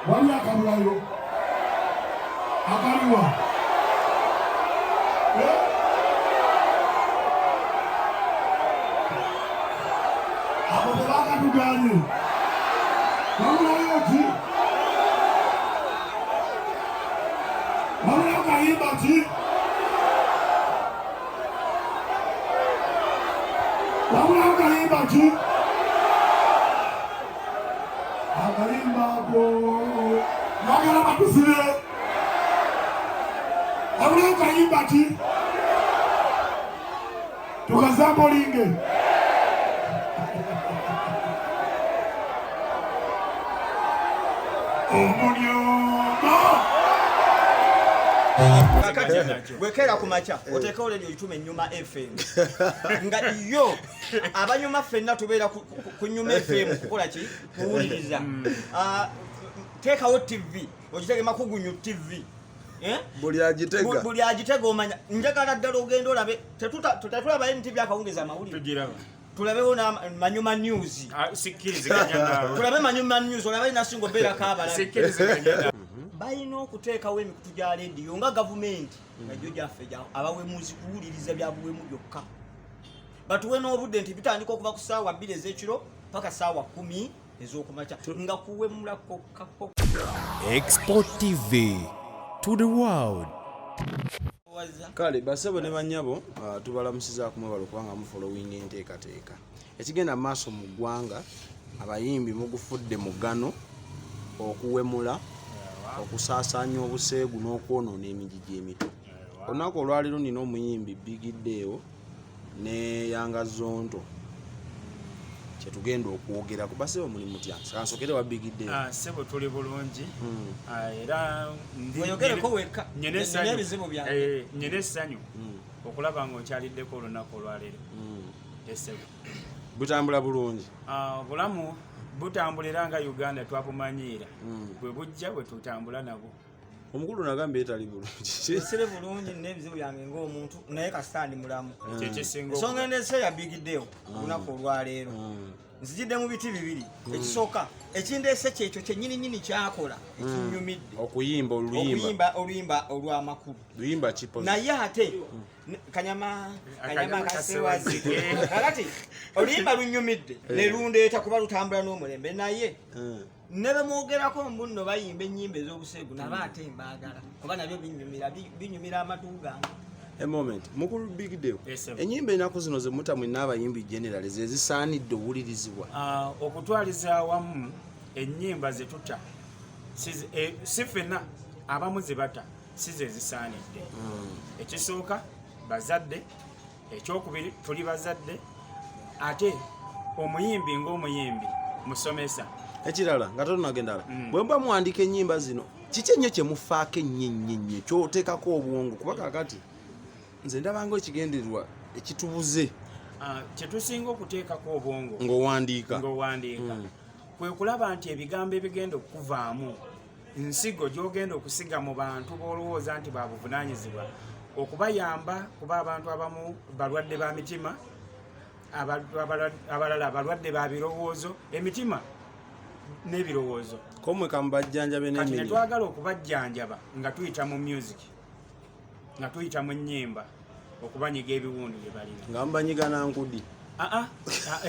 wali akamulayo akaliwa abobelaka tuganye wamulayo ki wamulayo kayimba ki wamulayo kayimba ki akayimba ko mwagala batusire wamulayo kayimba ki tukazambolinge bwekera ku makya oteekawo radio itume Nyuma FM nga yo abanyuma ffenna tubeera ku Nyuma FM kukola ki kuwuliriza teekawo TV ogitege Makugunyu TV buli agitega omanya njagala ddala ogenda olabe tetulaba NTV akawungeza amawulire tulabeho na Manyuma News tulabe Manyuma News olabe nasingo beera kabala balina okuteekawo emikutu gya lediyo nga gavumenti najjo gyaffe abawemuzi kuwuliriza byabuwemu byokka batuwe n'obudde nti bitandika okuva ku ssaawa 2 ez'ekiro paka ssaawa 10 ez'okumakya nga kuwemula kokka. Export TV to the world. Kale basebo ne banyabo tubalamusiza ku mwebalo kubanga mu following enteekateeka ekigenda maaso mu ggwanga abayimbi mugufudde mugano okuwemula okusaasaanya obuseegu n'okwonoona emijiji emito. Olunaku olwaliro nina omuyimbi Big Deo ne Yanga Zonto kyetugenda okwogera kubasebo muli mutya kansokere wa Big Deo. Sebo tuli bulungi era oyogereko wekka nyene essanyu okulaba ng'okyaliddeko olunaku olwaliro. Esebo butambula bulungi bulamu butambulira nga Uganda twabumanyiira bwe bujja bwe tutambula nabo. Omukulu nagambye etali bulungi esere bulungi n'ebizibu byange ng'omuntu naye kasitandi mulamu kyekisinga ensonga endese ya Big Deo olunaku olwaleero nzijidde mu biti bibiri ekisooka ekindeese kyekyo kyennyininyini kyakola ekinyumidde okuyimba oluyimba olw'amakulu luyimba kipo naye ate kanyama kasewazike kakati oluyimba lunyumidde ne lundeeta kuba lutambula n'omulembe naye ne bemwogerako mbunno bayimba ennyimba ez'obuseegu naba ate mbaagala kuba nabyo binyumira amatu gange. A moment mukulu Big Deo ennyimba ennaku zino ze mutamwe n'abayimbi general ze zisaanidde owulirizibwa okutwaliza awamu ennyimba ze tuta si ffenna abamu ze bata si ze zisaanidde. Ekisooka bazadde, ekyokubiri tuli bazadde, ate omuyimbi ng'omuyimbi musomesa. Ekirala nga tonagendala bwe mba muwandika ennyimba zino kiki ennyo kye mufaako ennyo kyoteekako obwongo kuba kakati nze ndabanga ekigendererwa ekitubuze kye tusinga okuteekako obwongo ng'owandiika kwe kulaba nti ebigambo ebigenda okuvaamu nsigo gy'ogenda okusiga mu bantu b'olowooza nti babuvunaanyizibwa okubayamba kuba abantu abamu balwadde ba mitima abalala balwadde ba birowoozo emitima n'ebirowoozo komwe kamubajjanjabe kati ne twagala okubajjanjaba nga tuyita mu music nga tuyita mu nnyimba okubanyiga ebiwundu bye balina nga mubanyiga nankudi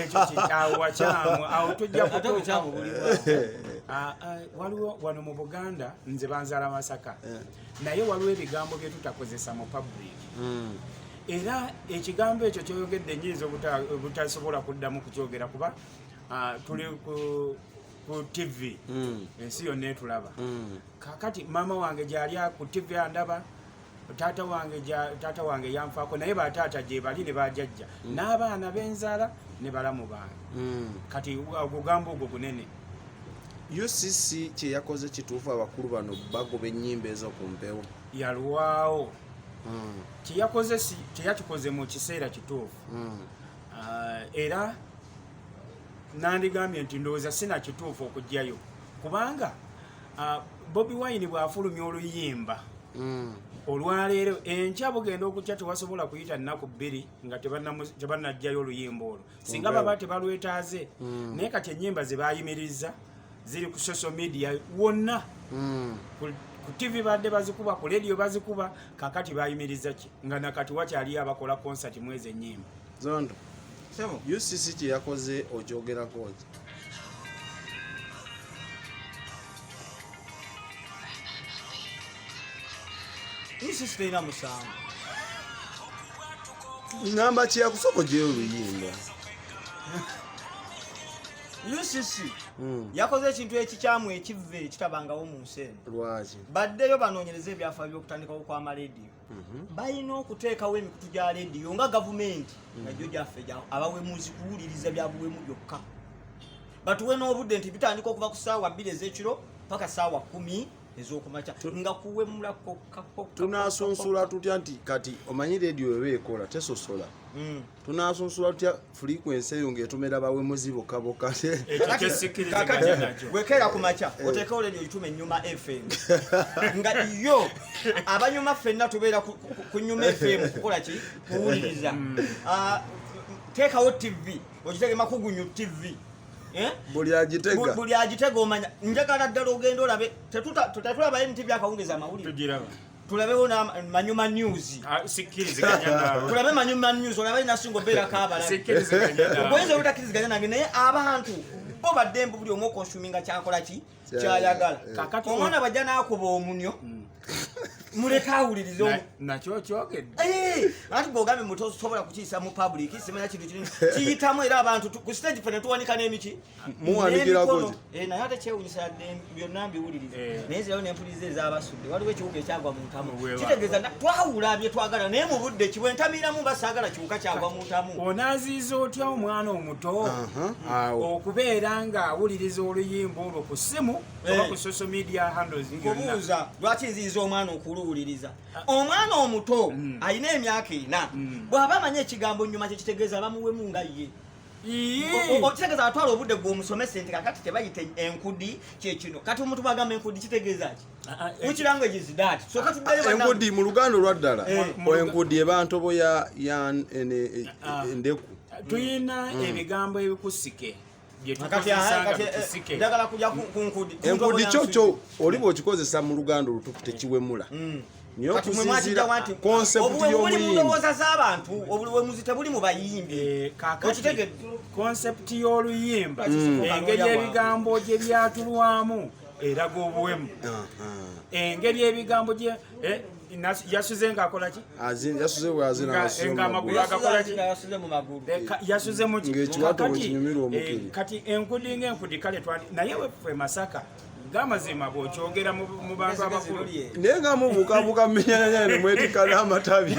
ekyo awo wakyamu awo tujja kutuukamu waliwo wano mu Buganda nze banzaala Masaka naye waliwo ebigambo bye tutakozesa mu public era ekigambo ekyo kyoyogedde nyinza obutasobola kuddamu kukyogera kuba tuli ku TV ensi yonna etulaba kakati maama wange gyali ku TV andaba taata wange yanfaako naye bataata gye bali ne bajjajja n'abaana b'enzaala ne balamu bange kati ogugamba ogwo gunene. UCC kye yakoze kituufu abakulu bano bagoba ennyimba ezo ku mpewo yalwawo kyeyakoze teyakikoze mu kiseera kituufu era nandigambye nti ndowooza sina kituufu okujjayo kubanga Bobi Wine bw'afulumya oluyimba olwaleero enkya bugenda okutya tewasobola kuyita nnaku 2 nga tebannajjayo oluyimba olwo singa baba tebalwetaaze naye kati ennyimba ze baayimiriza ziri ku social media wonna ku TV badde bazikuba, ku radio bazikuba, kakati bayimiriza ki nga nakati wakyali abakola concert mwezi ennyimba. Zondo UCC kye yakoze okyogerako UCC terina musango. Ngamba kye yakusoko gye oluyimba. UCC yakoze ekintu ekikyamu ekivve ekitabangawo mu nsi eno. Lwaki? Baddeyo banoonyereza ebyafaayo by'okutandikawo kw'amalediyo. Balina okuteekawo emikutu gya lediyo nga gavumenti najjo gyaffe abawemuzi kuwuliriza bya buwemu byokka. Batuwe n'obudde nti bitandika okuva ku ssaawa 2 ez'ekiro paka ssaawa 10 ez'okumakya nga kuwemula kokka. Tunasunsula tutya nti kati omanyi lediyo eba ekola tesosola. Tunasunsula tutya frequency eyo ng'etomera bawemuzi bokka bokka. Bwekeera ku makya oteekawo lediyo gitume Nyuma FM nga yo abanyuma ffenna tubeera ku Nyuma FM kukola ki kuwuliriza. Teekawo TV ogitege Makugunyu TV. Buli agitega omanya njagala ddala ogenda olabe tetulaba NTV akawungeza amawulire tulabewo Manyuma News tulabe Manyuma News olabe nasingo beera kaabala oyinza obutakkiriziganya nange naye abantu bo baddembu buli omu okonsuminga kyakola ki kyayagala. Omwana bajja n'akuba omunyo muleka awuliriza omu nakyo kyogedde ati bw'ogambye muto sobola kukiisa mu public simanya kintu kinini kiyitamu era abantu ku stage fene tuwanika n'emiki muwanikirako naye ate kyewunyisa yadde byonna mbiwuliriza naye zirayo n'empuliriza ez'abasudde waliwo ekiwuka ekyagwa mu ntamu kitegeeza twawula bye twagala naye mu budde ki bwe ntamiiramu basaagala kiwuka kyagwa mu ntamu. Onaaziiza otya omwana omuto okubeera ng'awuliriza oluyimba olwo ku ssimu oba ku social media handles kubuuza lwaki nziiza omwana okuluwuliriza? Omwana omuto alina emyaka 4 bw'aba amanyi ekigambo nnyuma kyekitegeeza bamuwemu nga ye okitegeeza atwala obudde gw'omusomese nti kakati tebayita enkudi kyekino kati omuntu bwagamba enkudi kitegeeza ki? Which language is that? So kati enkudi mu Luganda olwaddala enkudi eba ntobo ya endeku. Tuyina ebigambo ebikusike njagala kujja ku nkudi. Enkudi kyokyo oli bw'okikozesa mu Luganda olutupu tekiwemula. Niyo kusinziira concept y'omuyimbi. Ndowooza z'abantu obuwemuzi tebuli mu bayimbi. Kakati concept y'oluyimba engeri ebigambo gye byatulwamu eraga obuwemu. Engeri ebigambo gye yasuze ng'akola ki? Yasuze bw'azina ng'amagulu agakola ki? Yasuze mu magulu. Yasuze mu ki? Ng'ekiwato bwe kinyumirwa omukiri. Kati enkudi ng'enkudi kale naye weffe Masaka gamazima bw'okyogera mu bantu abakulu naye nga mubukabuka mmenyanyanya ne mwetika n'amatabi.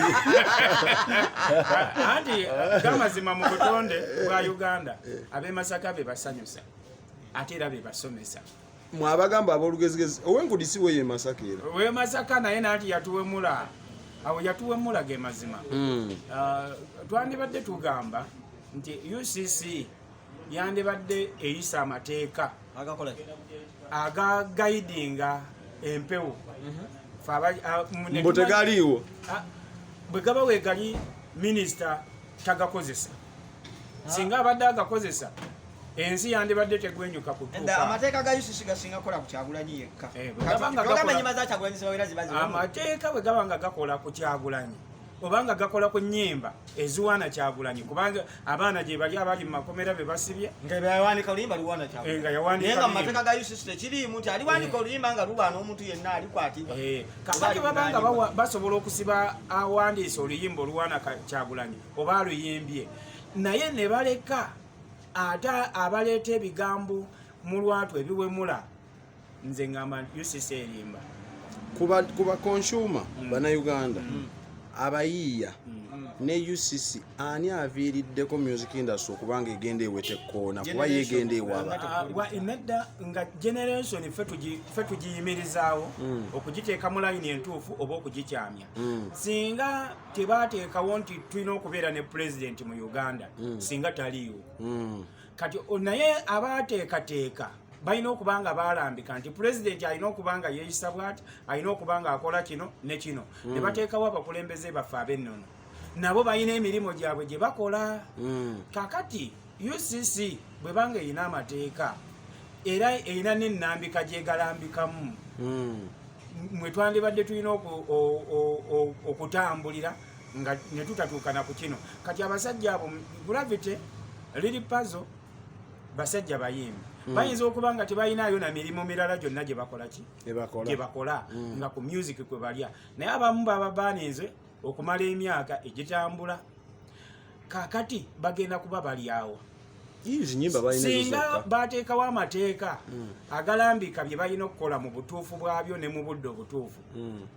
Anti gamazima mu butonde bwa Uganda ab'e Masaka be basanyusa ate era be basomesa. Mwabagamba ab'olugezigezi ow'enkudi si we ye Masaka era. We Masaka naye naati yatuwemula awo yatuwemula ge mazima. Twandibadde tugamba nti UCC yandibadde eyisa amateeka aga guidinga empewo mbo tegaliiwo bwe gaba weegali minisita tagakozesa singa abadde agakozesa ensi yandibadde tegwenyuka kutuuka. Amateeka ga UCC gasinga kola ku Kyagulanyi yekka. Amateeka bwe gaba nga gakola ku Kyagulanyi obanga gakola ku nnyimba eziwaana Kyagulanyi kubanga abaana gye bali abali mu makomera be basibye nga yawanika oluyimba luwaana Kyagulanyi nga yawanika nga amateeka ga UCC tekiriimu nti aliwanika oluyimba nga luwaana omuntu yenna alikwatibwa. Kakati babanga basobola okusiba awandiisa oluyimba oluwaana Kyagulanyi oba aluyimbye naye ne baleka ate abaleeta ebigambo mu lwatu ebiwemula nze ngamba UCC erimba kuba consumer bannayuganda abayiiya ne UCC ani aviiriddeko music industry okubanga egenda ewete koona kuba yegenda ewaaba nedda nga generation ffe tugiyimirizaawo okugiteeka mu layini entuufu oba okugikyamya singa tebaateekawo nti tulina okubeera ne president mu Uganda singa taliiwo kati naye abaateekateeka balina okubanga balambika nti president alina okubanga yeeyisa bwati alina okubanga akola kino ne kino ne bateekawo abakulembeze baffe ab'ennono nabo balina emirimu gyabwe gye bakola. Kakati UCC bwe banga erina amateeka era erina n'ennambika gyegalambikamu mwe twandibadde tulina okutambulira nga ne tutatuukana ku kino. Kati abasajja abo Gravity, Lily Puzzle basajja bayimbi bayinza okuba nga tebalinayo na mirimu mirala gyonna gye bakola nga ku music kwe balya, naye abamu baba baninze okumala emyaka egitambula kakati bagenda kuba balyawo. Singa bateekawo amateeka agalambika bye balina okukola mu butuufu bwabyo ne mu budde obutuufu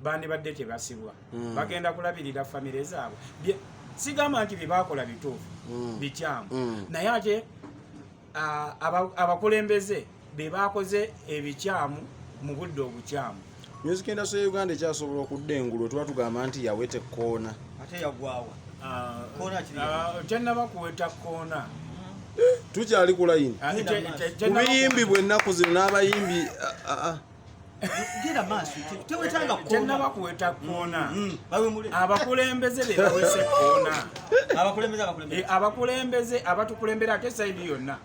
bandibadde tebasibwa, bagenda kulabirira famire zaabwe. Sigamba nti bye bakola bituufu bikyamu, naye ate abakulembeze be bakoze ebikyamu mu budde obukyamu. Music industry ya Uganda ekyasobola okudengulwa tuba tugamba nti yawete koona ate yagwawa tennaba kuweta koona. Tukyali ku layini kubiyimbi bwennaku zino n'abayimbi tennaba kuweta koona. Abakulembeze be bawese koona. Abakulembeze abatukulembera ate sayidi yonna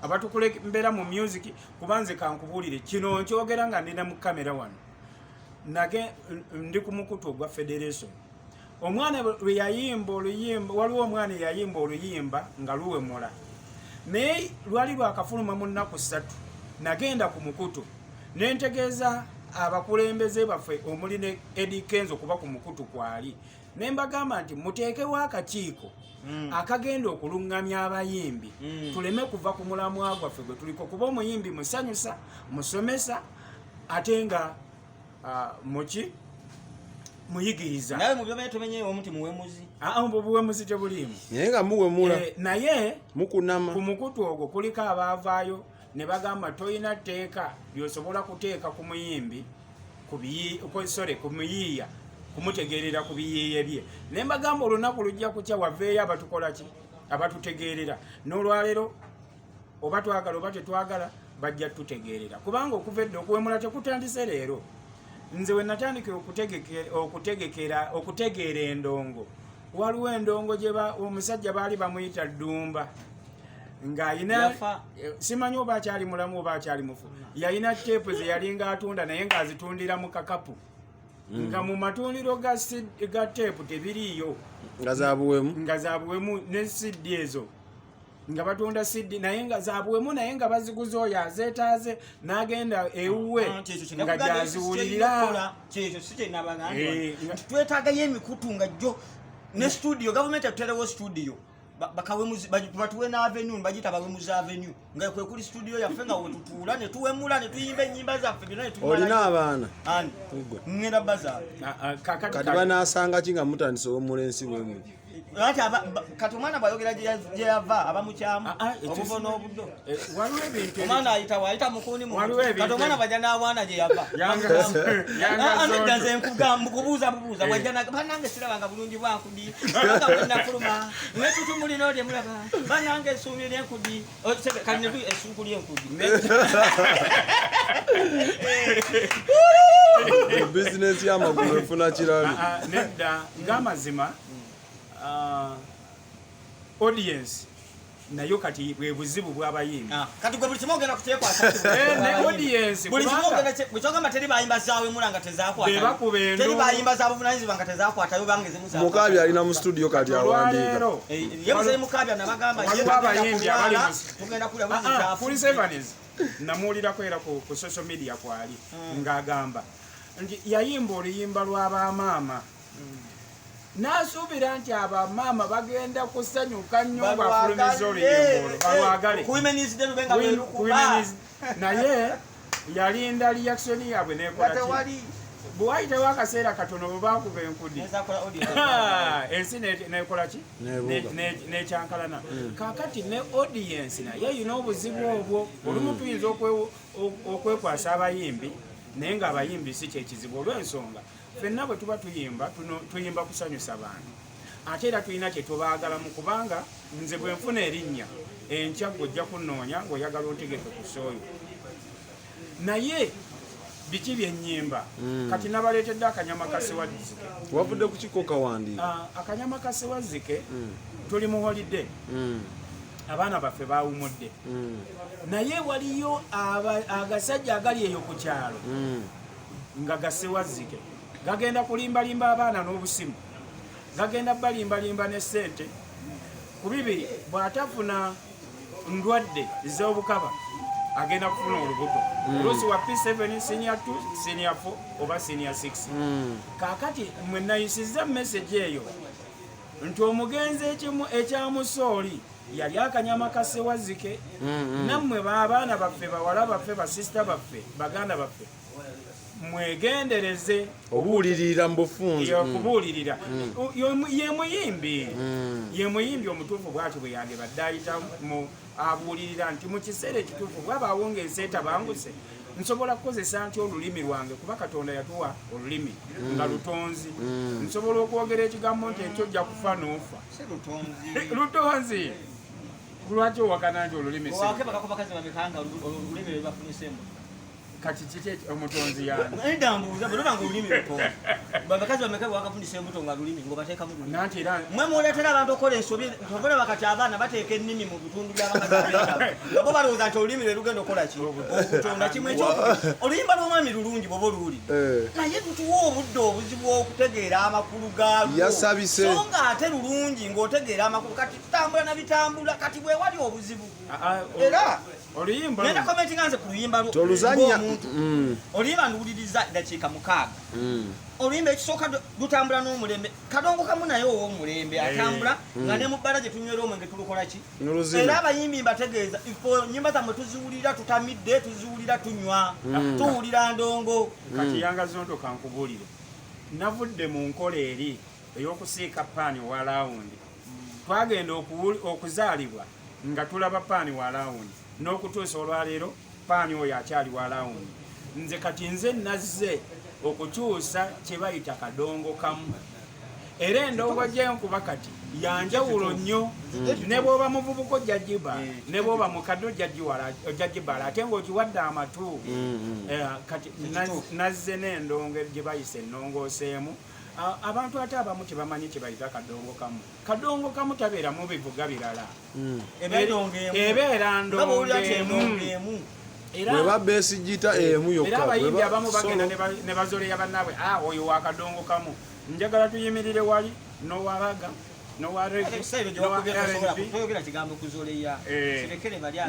abatukulembera mu music. Kubanze kankubuulire kino nkyogera nga ndina mu kamera wano nage ndi ku mukutu ogwa Federation. Omwana lwe yayimba oluyimba, waliwo omwana yayimba oluyimba nga luwemula, naye lwali lwakafuluma mu nnaku 3 nagenda ku mukutu nentegeeza abakulembeze baffe omuli ne Eddie Kenzo kuba ku mukutu kwali, ne mbagamba nti muteekewo akakiiko akagenda okulungamya abayimbi tuleme kuva ku mulamwa gwaffe gwe tuliko, kuba omuyimbi musanyusa musomesa ate nga muyigiriza. Nawe mu byomanye tumenye omuti muwemuzi. Buwemuzi tebulimu. Naye nga muwemula. Naye mukunama. Ku mukutu ogwo kuliko abaavaayo ne bagamba toyina tteeka lyosobola kuteeka ku muyimbi ku muyiiya kumutegeerera ku biyiiye bye. Ne mbagamba olunaku lujja kukya waveeyo abatukola ki abatutegeerera. N'olwaleero oba twagala oba tetwagala bajja tutegeerera, kubanga okuva edda okuwemula tekutandise leero. Nze we natandikira okutegeera endongo, waliwo endongo gye omusajja baali bamuyita Ddumba ng'ayina simanyi oba akyali mulamu oba akyali mufu, yalina teepu ze yalinga atunda naye ng'azitundira mu kakapu nga mu matundiro ga teepu tebiriiyo nga zaabuwemu ne CD ezo nga batunda CD naye nga zaabuwemu naye nga baziguza oyo azeetaaze n'agenda ewuwe nga gyaziwulirira. Twetaagayo emikutu nga jjo ne studio gavumenti atuterewo studio batuwe na avenue bagita bawemuza avenue nga kwe kuli studio yaffe nga wetutuula ne tuwemula ne tuyimba ennyimba zaffe byonna ne tumala. Olina abaana ngenda baza kati banaasanga ki nga mutandise omulensi bwemu kati omwana bwayogera gye yava abamukyamu obuvo n'obuddo omwana ayita mukuni kati omwana bajja n'abwana gye yava anedda nze nkubuuza banange sirabanga bulungi bwankudi anga bwenafuluma netutumulina olye mulaba banange essuubi lyenkudi kali essuuku lyenkudi bizinesi y'amagulu efuna kirabi nedda ng'amazima audience nayo kati bwe buzibu bw'abayimbi kati gwe buli kimu ogenda kutekwasa ne audience buli kimu ogenda bwekyoga teri bayimba zaawe mula nga tezakwata teri bayimba za buvunanyizibwa nga tezakwatayo bange zimu zakwata. Mukabi alina mu studio kati awandiika ye musere Mukabi anabagamba abayimbi abali tugenda kulya buzibu Full Sevens namuwulirako era ku social media kwali ng'agamba nti yayimba oluyimba lw'abamaama n'asuubira nti abamaama bagenda kusanyuka nnyo ng'afulumiza oluyimba olwo balwagale naye yalinda reaction yaabwe nekola bwe wayitawo akaseera katono bwe baakuba enkudi ensi nekola ki nekyankalana kakati ne audience naye yina obuzibu obwo olumu tuyinza okwekwasa abayimbi naye ng'abayimbi si kyekizibu olw'ensonga ffenna bwe tuba tuyimba kusanyusa bantu ate era tulina kyetubaagalamu kubanga nze bwe nfuna erinnya enkya gwojja kunoonya ng'oyagala ontegeke ku sooyo naye biki byennyimba kati nabaleetedde akanyama kasewazzike wavudde ku kiko kawandiika akanyama kasewazzike tuli mu holiday abaana baffe bawumudde naye waliyo agasajja agali eyo ku kyalo nga gasewazzike gagenda kulimbalimba abaana n'obusimu gagenda balimbalimba ne ssente ku bibiri bw'atafuna ndwadde ez'obukaba agenda kufuna olubuto oluusi wa P7 senior 2 senior 4 oba senior 6 kaakati mwe nayisizza message eyo nti omugenzi ekimu ekyamusooli yali akanyama kasewazzike nammwe baabaana baffe bawala baffe basisita baffe baganda baffe mwegendereze obuulirira mu bufunze okubuulirira ye muyimbi omutuufu bwati bwe yandibadde ayita abuulirira nti mu kiseera ekituufu bwabaawo ng'ensi etabanguse nsobola kukozesa nti olulimi lwange kuba Katonda yatuwa olulimi nga lutonzi nsobola okwogera ekigambo nti ekyo ojja kufa n'ofa lutonzi lwaki owakana nti olulimi kati kiki omutonzi ndambuuza bwebanga olulimi lutonzi bakazi bameka bwakafundisa embuto nga lulimi ngobateekamu nanti era mwe muleetera abantu okola ensobi tobolaba kati abaana bateeka ennimi mu bitundu by'abakazi bo balowooza nti olulimi lwe lugenda okola ki okutonda kimu ekyokubi oluyimba lw'omwami lulungi bwoba oluwuli naye tutuwa obudde obuzibu okutegeera amakulu gaalwo so nga ate lulungi ng'otegeera amakulu kati tutambula na bitambula kati bwe wali obuzibu era oluyimba nenda komenti nganze ku luyimba lw'omuntu oluyimba nduwuliriza dakiika 6 oluyimba ekisooka lutambula n'omulembe kadongo kamu naye ow'omulembe atambula nga ne mu bbala gye tunywera omwenge tulukola ki era abayimbi mbategeeza ifo nyimba zammwe tuziwulira tutamidde tuziwulira tunywa tuwulira ndongo kati yanga zonto kankubuulire navudde mu nkola eri ey'okusiika paani wa laawundi twagenda okuzaalibwa nga tulaba paani wa laawundi n'okutuusa olwaleero paani oyo akyali wa laawundi nze kati nze nazze okukyusa kye bayita kadongo kamu era endongo gyenkuba kati yanjawulo nnyo ne bw'oba muvubuka ojjajiba ne bw'oba mukadde ojjajibala ate ng'okiwadde amatu kati nazze n'endongo gye bayisa ennongooseemu abantu ate abamu tebamanyi kye bayita kadongo kamu tabeeramu bivuga birala ebeera ndongo emu bweba besigita emu yokka era abayimbi abamu bagenda ne bazoleya bannaabwe oyo wa kadongo kamu njagala tuyimirire wali n'owaraga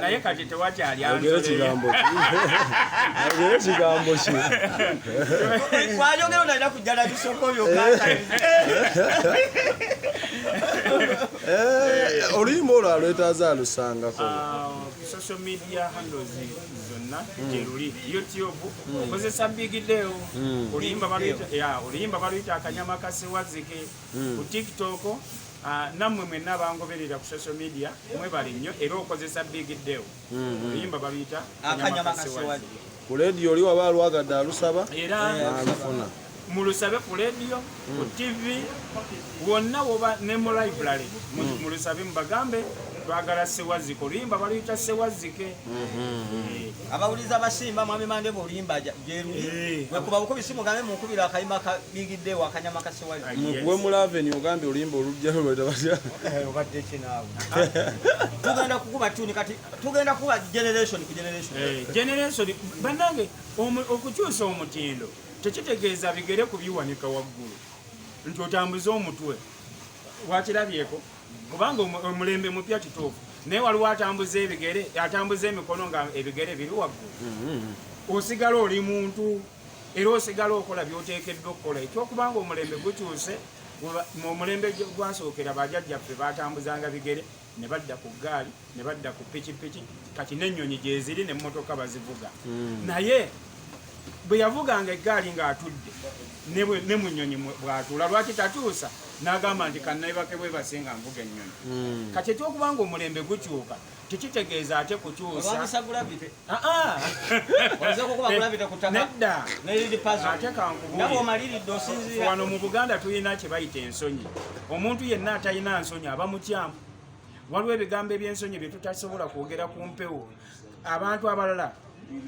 naye kati tewakyali kigambo ki wayogera olina kujjala bisoko byokka oluyimba olwo alwetaaza alusangako social media handles zonna gyeruli YouTube okozesa Big Deo oluyimba baluyita akanyama kasewazzike ku TikTok nammwe mwenna bangoberera ku social media mwebale nnyo era okozesa Big Deo oluyimba baluyita akanyama kasewazzike ku leediyo oli waba alwagadde alusaba era alufuna mulusabe ku leediyo ku TV wonna woba ne mu library mulusabe mubagambe twagala sewazzike oluyimba baluyita sewazzike abawuliza abasimba mwami Mandebe oluyimba gyeruli wekuba bukubi mugambe munkubira akayimba kabigiddewo akanyama kasewazzike gwe mulaveni ogambye oluyimba olujjalo lweta batya obadde ekinaawe tugenda kukuba tuni kati tugenda kuba generation bannange okukyusa omutindo tekitegeeza bigere kubiwanika waggulu nti otambuza omutwe wakirabyeko kubanga omulembe mupya kituufu naye waliwo atambuza ebigere atambuza emikono nga ebigere biri waggulu osigala oli muntu era osigala okola byoteekeddwa okukola ekyokubanga omulembe gukyuse omulembe gwasookera bajjajjaffe batambuzanga bigere ne badda ku ggaali ne badda ku pikipiki kati n'ennyonyi gyeziri n'emmotoka bazivuga naye bwe yavuganga eggaali ng'atudde ne mu nnyonyi bw'atuula lwaki tatuusa n'agamba nti kannabibake bwe basinga nvuga ennyonyi kati ekyokubanga omulembe gukyuka tekitegeeza ate kukyusa nedda ate kankubuulire wano mu Buganda tulina kye bayita ensonyi omuntu yenna atalina nsonyi aba mukyamu waliwo ebigambo eby'ensonyi bye tutasobola kwogera ku mpewo abantu abalala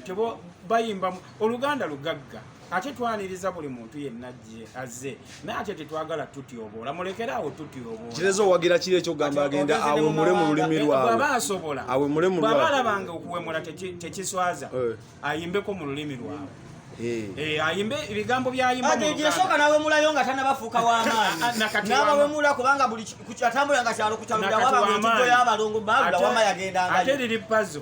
tebo bayimba Oluganda lugagga ate twaniriza buli muntu yenna azze naye ate tetwagala tutyobola mulekerawo tutyobola kirezo wagira kire kyo gamba agenda awe mule mu lulimi lwawe baba asobola awe mule mu lwawe baba labanga okuwemula tekiswaza ayimbeko mu lulimi lwawe ayimbe ebigambo byayimba ate jeshoka nawe mulayo nga tanabafuuka w'amaanyi n'abawemula kubanga buli kukyatambula nga kyalo kukyalulira wabanga entujjo y'abalongo balula wama yagendangayo ate liri pazo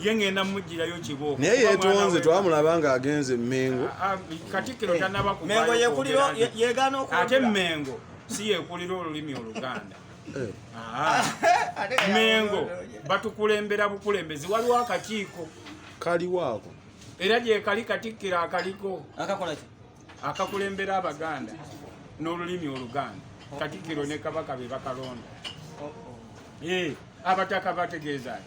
ye ngenda mujjirayo kibooko naye yeetonze twamulaba nga agenze Mengo Katikkiro tanaba ku Mengo yekuliro yegaana okuwulira ate Mengo si yekulira olulimi Oluganda Mengo batukulembera bukulembezi waliwo akakiiko kaliwaako era gye kali Katikkiro akaliko akakola ki akakulembera Abaganda n'olulimi Oluganda Katikkiro ne Kabaka be bakalonda abataka bategeeza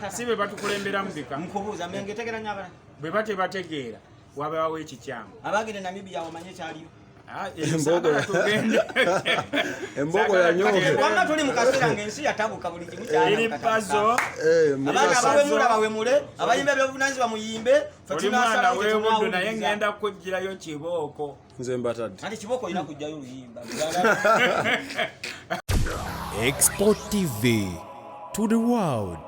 sibe batukulemberamu bika nkubuuza Menge tegeranya abana bwe batebategeera wabaawo ekikyamu abagende Namibia wamanye kyaliyo embogo yanyoge wamma tuli mu kaseera ng'ensi yatabuka buli kimu kyaliyo abaana abawemula bawemule abayimba ebyobuvunanyizibwa muyimbe oli mwana w'ebuddu naye ngenda kujjirayo kibooko nze mbatadde ati kibooko olina kujjayo oluyimba Export TV to the world.